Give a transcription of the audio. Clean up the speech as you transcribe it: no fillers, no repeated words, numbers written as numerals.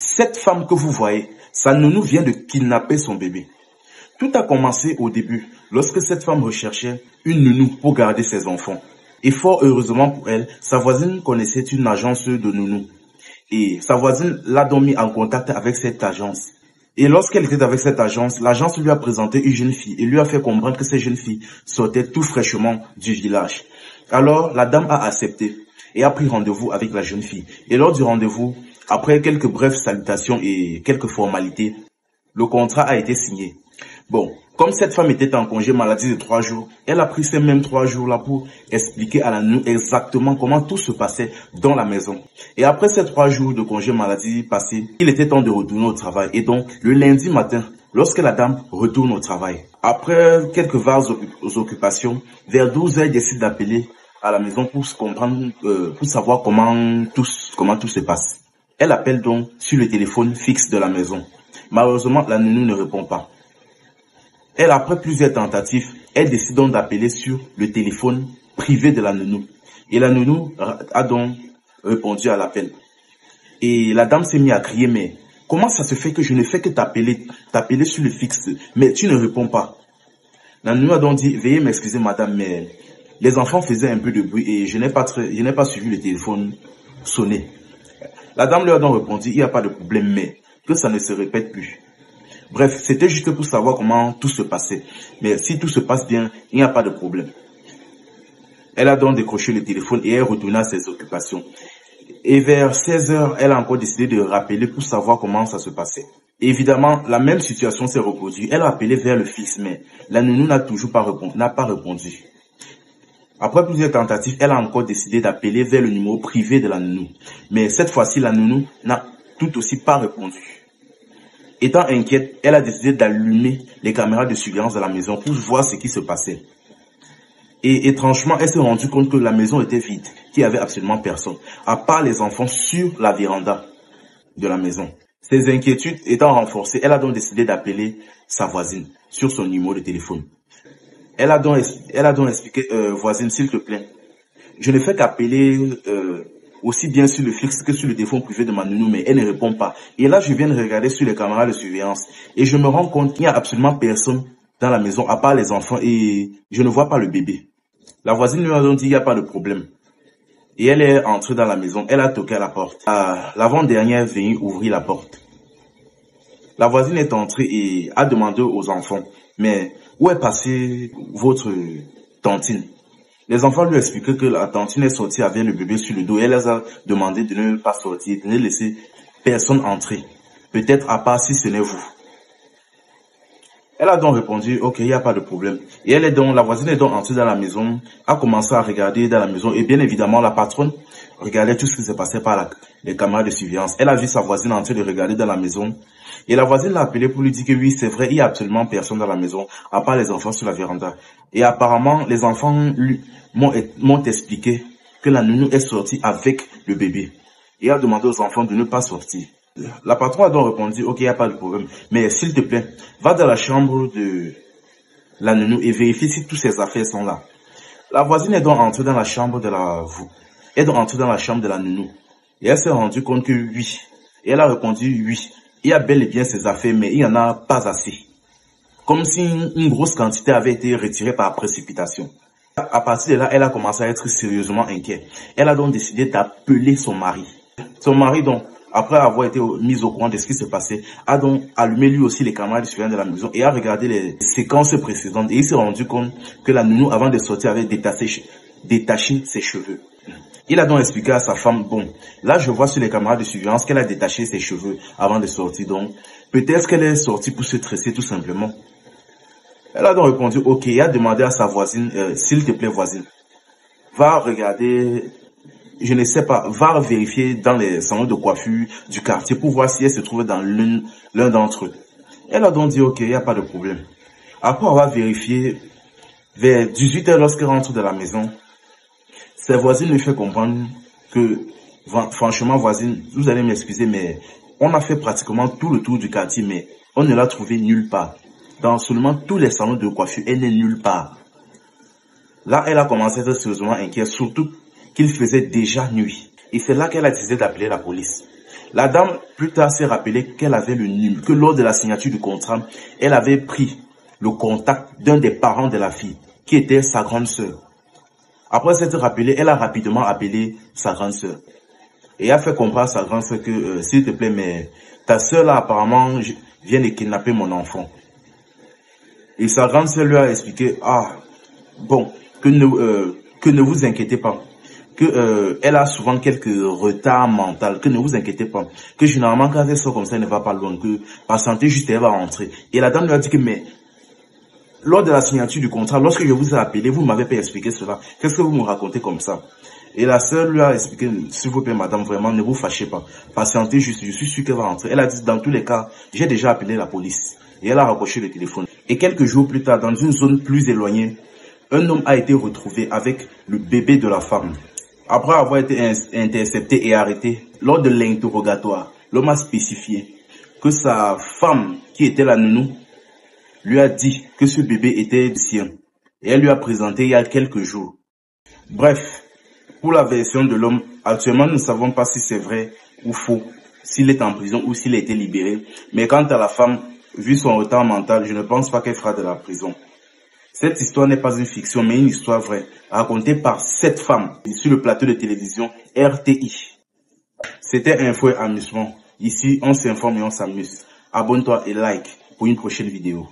Cette femme que vous voyez, sa nounou vient de kidnapper son bébé. Tout a commencé au début, lorsque cette femme recherchait une nounou pour garder ses enfants. Et fort heureusement pour elle, sa voisine connaissait une agence de nounou. Et sa voisine l'a donc mis en contact avec cette agence. Et lorsqu'elle était avec cette agence, l'agence lui a présenté une jeune fille et lui a fait comprendre que cette jeune fille sortait tout fraîchement du village. Alors, la dame a accepté et a pris rendez-vous avec la jeune fille. Et lors du rendez-vous, après quelques brèves salutations et quelques formalités, le contrat a été signé. Bon, comme cette femme était en congé maladie de 3 jours, elle a pris ces mêmes 3 jours-là pour expliquer à la nounou exactement comment tout se passait dans la maison. Et après ces 3 jours de congé maladie passés, il était temps de retourner au travail. Et donc, le lundi matin, lorsque la dame retourne au travail, après quelques vagues occupations, vers 12 heures, elle décide d'appeler à la maison pour comprendre, pour savoir comment tout se passe. Elle appelle donc sur le téléphone fixe de la maison. Malheureusement, la nounou ne répond pas. Elle, après plusieurs tentatives, elle décide donc d'appeler sur le téléphone privé de la nounou. Et la nounou a donc répondu à l'appel. Et la dame s'est mise à crier, mais comment ça se fait que je ne fais que t'appeler sur le fixe, mais tu ne réponds pas? La nounou a donc dit, veuillez m'excuser madame, mais les enfants faisaient un peu de bruit et je n'ai pas suivi le téléphone sonner. La dame lui a donc répondu, il n'y a pas de problème, mais que ça ne se répète plus. Bref, c'était juste pour savoir comment tout se passait. Mais si tout se passe bien, il n'y a pas de problème. Elle a donc décroché le téléphone et est retournée à ses occupations. Et vers 16 heures, elle a encore décidé de rappeler pour savoir comment ça se passait. Et évidemment, la même situation s'est reproduite. Elle a appelé vers le fixe, mais la nounou n'a pas répondu. Après plusieurs tentatives, elle a encore décidé d'appeler vers le numéro privé de la nounou. Mais cette fois-ci, la nounou n'a tout aussi pas répondu. Étant inquiète, elle a décidé d'allumer les caméras de surveillance de la maison pour voir ce qui se passait. Et étrangement, elle s'est rendue compte que la maison était vide, qu'il n'y avait absolument personne, à part les enfants sur la véranda de la maison. Ses inquiétudes étant renforcées, elle a donc décidé d'appeler sa voisine sur son numéro de téléphone. Elle a donc expliqué, voisine, s'il te plaît, je ne fais qu'appeler aussi bien sur le fixe que sur le téléphone privé de ma nounou, mais elle ne répond pas. Et là, je viens de regarder sur les caméras de surveillance et je me rends compte qu'il n'y a absolument personne dans la maison, à part les enfants, et je ne vois pas le bébé. La voisine lui a donc dit, il n'y a pas de problème. Et elle est entrée dans la maison, elle a toqué à la porte. L'avant-dernière est venue ouvrir la porte. La voisine est entrée et a demandé aux enfants, mais où est passée votre tantine? Les enfants lui expliquaient que la tantine est sortie avec le bébé sur le dos et elle les a demandé de ne pas sortir, de ne laisser personne entrer. Peut-être à part si ce n'est vous. Elle a donc répondu, ok, il n'y a pas de problème. Et la voisine est donc entrée dans la maison, a commencé à regarder dans la maison et bien évidemment la patronne regardait tout ce qui se passait par les caméras de surveillance. Elle a vu sa voisine en train de regarder dans la maison et la voisine l'a appelée pour lui dire que oui, c'est vrai, il n'y a absolument personne dans la maison, à part les enfants sur la véranda. Et apparemment, les enfants m'ont expliqué que la nounou est sortie avec le bébé et a demandé aux enfants de ne pas sortir. La patronne a donc répondu, ok, il n'y a pas de problème, mais s'il te plaît, va dans la chambre de la nounou et vérifie si toutes ses affaires sont là. La voisine est donc entrée dans la chambre de la nounou et elle s'est rendue compte que oui. Et elle a répondu oui, il y a bel et bien ses affaires, mais il n'y en a pas assez. Comme si une grosse quantité avait été retirée par précipitation. À partir de là, elle a commencé à être sérieusement inquiète. Elle a donc décidé d'appeler son mari. Son mari donc, après avoir été mis au courant de ce qui se passait, a donc allumé lui aussi les caméras de surveillance de la maison et a regardé les séquences précédentes. Et il s'est rendu compte que la nounou, avant de sortir, avait détaché ses cheveux. Il a donc expliqué à sa femme, bon, là je vois sur les caméras de surveillance qu'elle a détaché ses cheveux avant de sortir. Donc, peut-être qu'elle est sortie pour se tresser tout simplement. Elle a donc répondu, ok, et a demandé à sa voisine, s'il te plaît voisine, va regarder, je ne sais pas, va vérifier dans les salons de coiffure du quartier pour voir si elle se trouve dans l'un d'entre eux. Elle a donc dit, ok, il n'y a pas de problème. Après avoir vérifié, vers 18 h lorsqu'elle rentre de la maison, ses voisines lui fait comprendre que, franchement voisine, vous allez m'excuser, mais on a fait pratiquement tout le tour du quartier, mais on ne l'a trouvé nulle part. Dans seulement tous les salons de coiffure, elle n'est nulle part. Là, elle a commencé à être sérieusement inquiète, surtout qu'il faisait déjà nuit. Et c'est là qu'elle a décidé d'appeler la police. La dame, plus tard, s'est rappelé qu'elle avait le numéro, que lors de la signature du contrat, elle avait pris le contact d'un des parents de la fille, qui était sa grande sœur. Après s'être rappelée, elle a rapidement appelé sa grande sœur. Et a fait comprendre à sa grande sœur que, s'il te plaît, mais ta sœur là, apparemment, vient de kidnapper mon enfant. Et sa grande sœur lui a expliqué, bon, que ne vous inquiétez pas. Elle a souvent quelques retards mentaux, que ne vous inquiétez pas, que généralement quand elle sort comme ça, elle ne va pas loin, que patientez juste, elle va rentrer. Et la dame lui a dit que, mais, lors de la signature du contrat, lorsque je vous ai appelé, vous ne m'avez pas expliqué cela. Qu'est-ce que vous me racontez comme ça? Et la sœur lui a expliqué, s'il vous plaît madame, vraiment, ne vous fâchez pas, patientez juste, je suis sûr qu'elle va rentrer. Elle a dit, dans tous les cas, j'ai déjà appelé la police. Et elle a raccroché le téléphone. Et quelques jours plus tard, dans une zone plus éloignée, un homme a été retrouvé avec le bébé de la femme. Après avoir été intercepté et arrêté, lors de l'interrogatoire, l'homme a spécifié que sa femme, qui était la nounou, lui a dit que ce bébé était sien. Et elle lui a présenté il y a quelques jours. Bref, pour la version de l'homme, actuellement nous ne savons pas si c'est vrai ou faux, s'il est en prison ou s'il a été libéré. Mais quant à la femme, vu son retard mental, je ne pense pas qu'elle fera de la prison. Cette histoire n'est pas une fiction, mais une histoire vraie, racontée par cette femme sur le plateau de télévision RTI. C'était Info et Amusement. Ici, on s'informe et on s'amuse. Abonne-toi et like pour une prochaine vidéo.